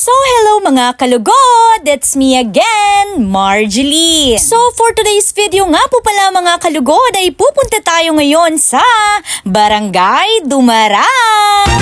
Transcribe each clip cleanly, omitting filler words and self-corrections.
So hello mga kalugod! It's me again, Marjorie. So for today's video nga po pala mga kalugod ay pupunta tayo ngayon sa Barangay Dumarang.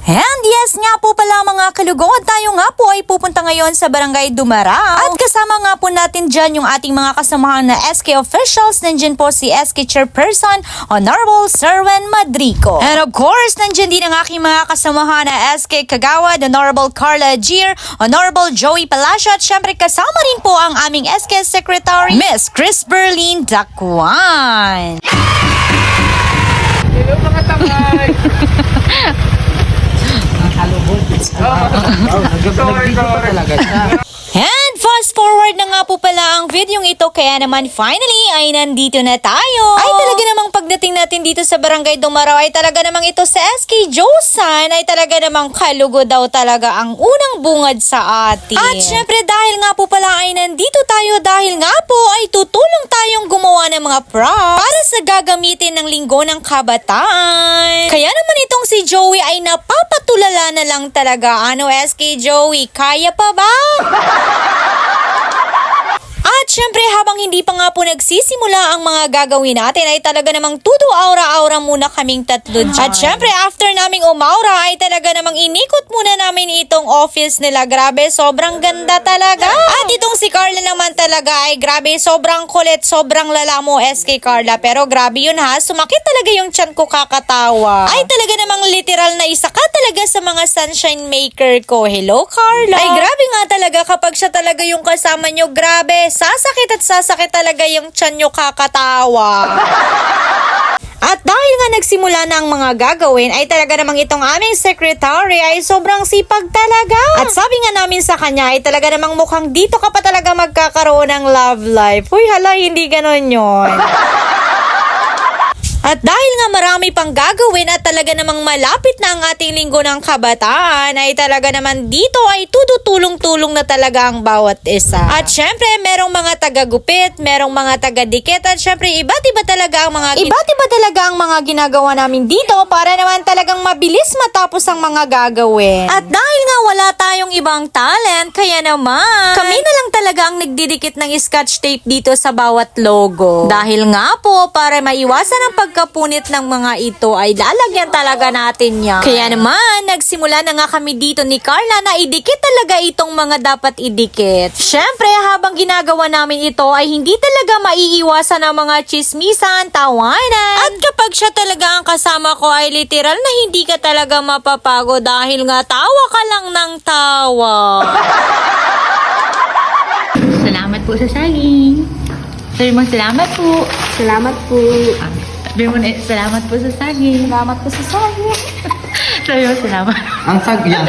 And yes nga po pala mga kalugod, tayo nga po ay pupunta ngayon sa Barangay Dumarang. At kasama nga po natin dyan yung ating mga kasamahan na SK officials. Nandyan po si SK Chairperson, Honorable Serwan Madrico. And of course, nandyan din ang aking mga kasamahan na SK Kagawad, Honorable Carla Gier, Honorable Joey Palacio, at syempre kasama rin po ang aming SK Secretary, Miss Chris Berlin Dacuan. Hello mga tangay! And fast forward na nga po pala ang videong ito, kaya naman finally ay nandito na tayo. Ay talaga namang pagdating natin dito sa Barangay Dumarang ay talaga namang ito sa SK Josan ay talaga namang kalugod daw talaga ang unang bungad sa atin. At syempre dahil nga po pala ay nandito tayo dahil nga po ay tutulong tayong gumawa ng mga props para sa gagamitin ng Linggo ng Kabataan. Kaya naman itong si Joey ay napapatulala na lang talaga. Ano SK Joey, kaya pa ba? At syempre habang hindi pa nga po nagsisimula ang mga gagawin natin ay talaga namang tudo aura-aura muna kaming tatlo dyan. At syempre after naming umaura ay talaga namang inikot muna namin itong office nila. Grabe, sobrang ganda talaga. At itong si Carla naman talaga ay grabe, sobrang kulit, sobrang lala mo SK Carla. Pero grabe yun ha, sumakit talaga yung tiyan ko kakatawa. Ay talaga namang literal na isa ka talaga sa mga sunshine maker ko. Hello Carla. Ay grabe nga talaga kapag siya talaga yung kasama nyo. Grabe, sasakit talaga yung tiyan nyo kakatawa. At dahil nga nagsimula na ang mga gagawin, ay talaga namang itong aming secretary ay sobrang sipag talaga. At sabi nga namin sa kanya ay talaga namang mukhang dito ka pa talaga magkakaroon ng love life. Uy hala, hindi ganon yun. At dahil nga marami pang gagawin at talaga namang malapit na ang ating Linggo ng Kabataan, ay talaga naman dito ay tulong-tulong na talaga ang bawat isa. At syempre, merong mga taga-gupit, merong mga taga-dikit, at syempre, iba't iba talaga ang mga ginagawa namin dito para naman talagang mabilis matapos ang mga gagawin. At dahil nga wala tayong ibang talent, kaya naman, kami na lang talaga ang nagdidikit ng scotch tape dito sa bawat logo. Dahil nga po, para maiwasan ang pagkapunit ng mga ito ay lalagyan talaga natin yan. Kaya naman, nagsimula na nga kami dito ni Carla na idikit talaga itong mga dapat idikit. Syempre, habang ginagawa namin ito ay hindi talaga maiiwasan ang mga chismisan, tawanan. At kapag siya talaga ang kasama ko ay literal na hindi ka talaga mapapago dahil nga tawa ka lang ng tawa. Salamat po sa saging. Sabi mo, salamat po. Salamat po. Sabi mo, salamat po sa saging. Salamat po sa saging. Sabi mo, salamat. Ang sagyan.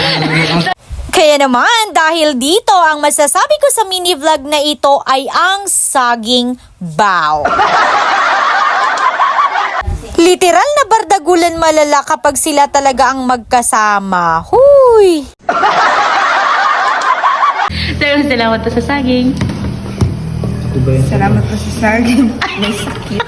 Kaya naman, dahil dito, ang masasabi ko sa mini vlog na ito ay ang saging bow. Literal na bardagulan malala kapag sila talaga ang magkasama. Huy! Sabi mo, salamat po sa saging. Salamat po sa saging. May sakit.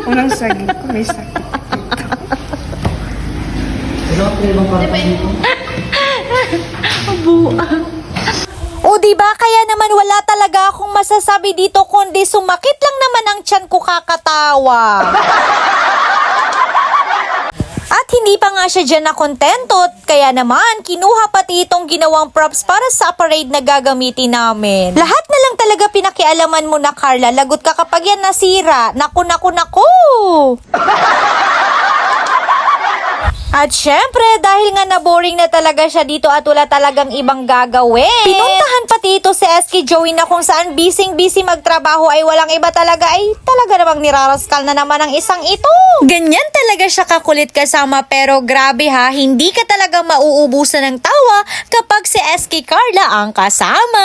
Unang saging ko, may sakit. O diba, kaya naman wala talaga akong masasabi dito kundi sumakit lang naman ang tiyan ko kakatawa. At hindi pa nga siya dyan nakontentot, kaya naman kinuha pati itong ginawang props para sa parade na gagamitin namin. Lahat na lang talaga pinakialaman mo na Carla, lagot ka kapag yan nasira. Naku. At syempre, dahil nga na-boring na talaga siya dito at wala talagang ibang gagawin, pinuntahan pati ito si SK Joey na kung saan busy magtrabaho ay walang iba talaga ay talaga namang niraraskal na naman ang isang ito. Ganyan talaga siya kakulit kasama, pero grabe ha, hindi ka talaga mauubusan ng tawa kapag si SK Carla ang kasama.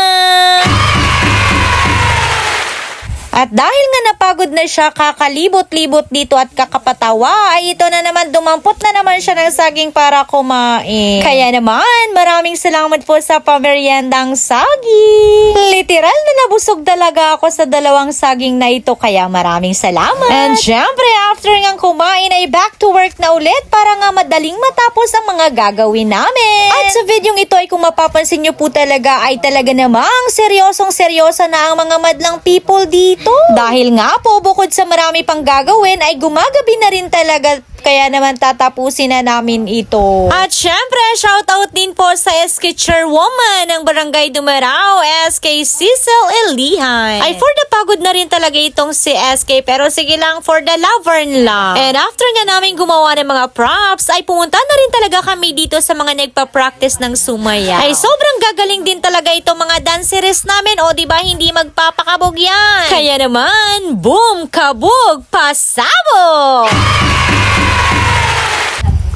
At dahil nga napagod na siya kakalibot-libot dito at kakapatawa, ay ito na naman, dumampot na naman siya ng saging para kumain. Kaya naman, maraming salamat po sa pameriendang saging. Literal na nabusog talaga ako sa dalawang saging na ito kaya maraming salamat. And syempre, after ngang kumain ay back to work na ulit para nga madaling matapos ang mga gagawin namin. At sa videong ito ay kung mapapansin nyo po talaga ay talaga namang seryosong-seryosa na ang mga madlang people dito. Dahil nga po, bukod sa marami pang gagawin ay gumagabi na rin talaga. Kaya naman tatapusin na namin ito. At syempre, shoutout din po sa SK Chairwoman ng Barangay Dumarao, SK Cecil Elihan. Ay, for the pagod na rin talaga itong si SK, pero sige lang, for the lover lang. And after nga namin gumawa ng mga props, ay pumunta na rin talaga kami dito sa mga nagpa-practice ng sumayaw. Ay, sobrang gagaling din talaga itong mga danceres namin, o diba hindi magpapakabog yan. Kaya naman, boom, kabog, pasabog!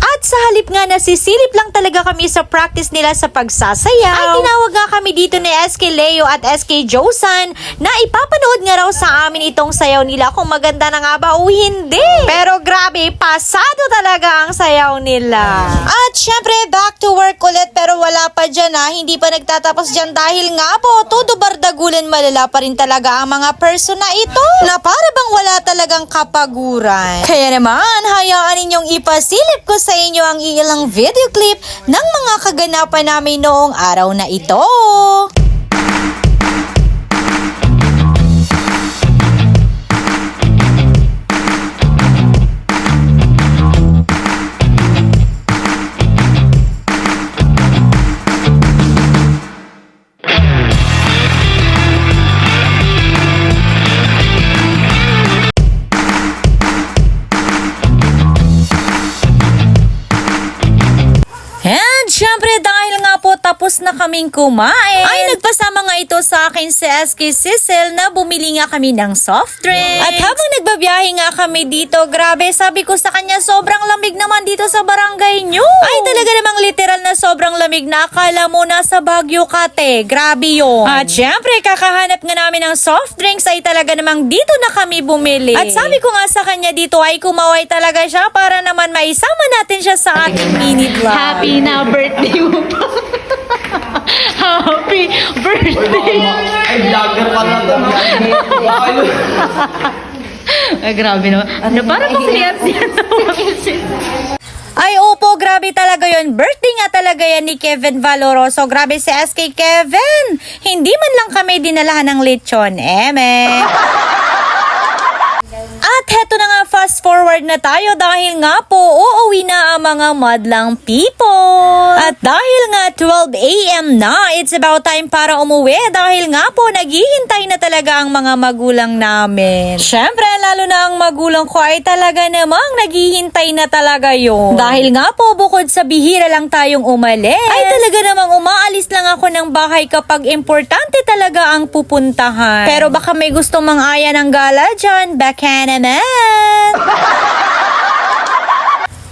At sa halip nga nasisilip lang talaga kami sa practice nila sa pagsasayaw, ay tinawag nga kami dito ni SK Leo at SK Josan na ipapanood nga raw sa amin itong sayaw nila kung maganda na nga ba o hindi. Pero grabe, pasado talaga ang sayaw nila. At syempre, back to work ulit pero wala pa dyan hindi pa nagtatapos dyan dahil nga po, todo bardagulan malala pa rin talaga ang mga person na ito na para bang wala talagang kapaguran. Kaya naman, hayaan ninyong ipasilip ko sa inyo ang ilang video clip ng mga kaganapan namin noong araw na ito. And syempre dahil nga po tapos na kaming kumain, ay nagpasama nga ito sa akin si SK Cecil na bumili nga kami ng soft drinks. At habang nagbabiyahe nga kami dito, grabe, sabi ko sa kanya sobrang lamig naman dito sa barangay nyo. Ay talaga namang literal na sobrang lamig na akala mo nasa Baguio ka te. Grabe yun. At syempre kakahanap nga namin ng soft drinks ay talaga namang dito na kami bumili. At sabi ko nga sa kanya dito ay kumaway talaga siya para naman maisama natin siya sa ating mini vlog. Happy na birthday mo pa. Happy birthday. Ay, vlogger pa na to. Ay, grabe naman. Ano, parang masayas-sayas Ay, opo, grabe talaga yon. Birthday nga talaga yan ni Kevin Valoroso. Grabe si SK Kevin. Hindi man lang kami dinalahan ng lechon. At heto na nga, fast forward na tayo dahil nga po uuwi na ang mga madlang people. At dahil nga 12 a.m. na, it's about time para umuwi dahil nga po naghihintay na talaga ang mga magulang namin. Syempre, lalo na ang magulang ko ay talaga namang naghihintay na talaga yun. Dahil nga po bukod sa bihira lang tayong umalis, ay talaga namang umaalis lang ako ng bahay kapag importante talaga ang pupuntahan. Pero baka may gusto mang-aya ng gala dyan, baka naman.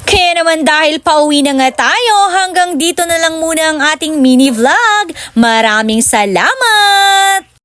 Kaya naman dahil pauwi na nga tayo, hanggang dito na lang muna ang ating mini vlog. Maraming salamat!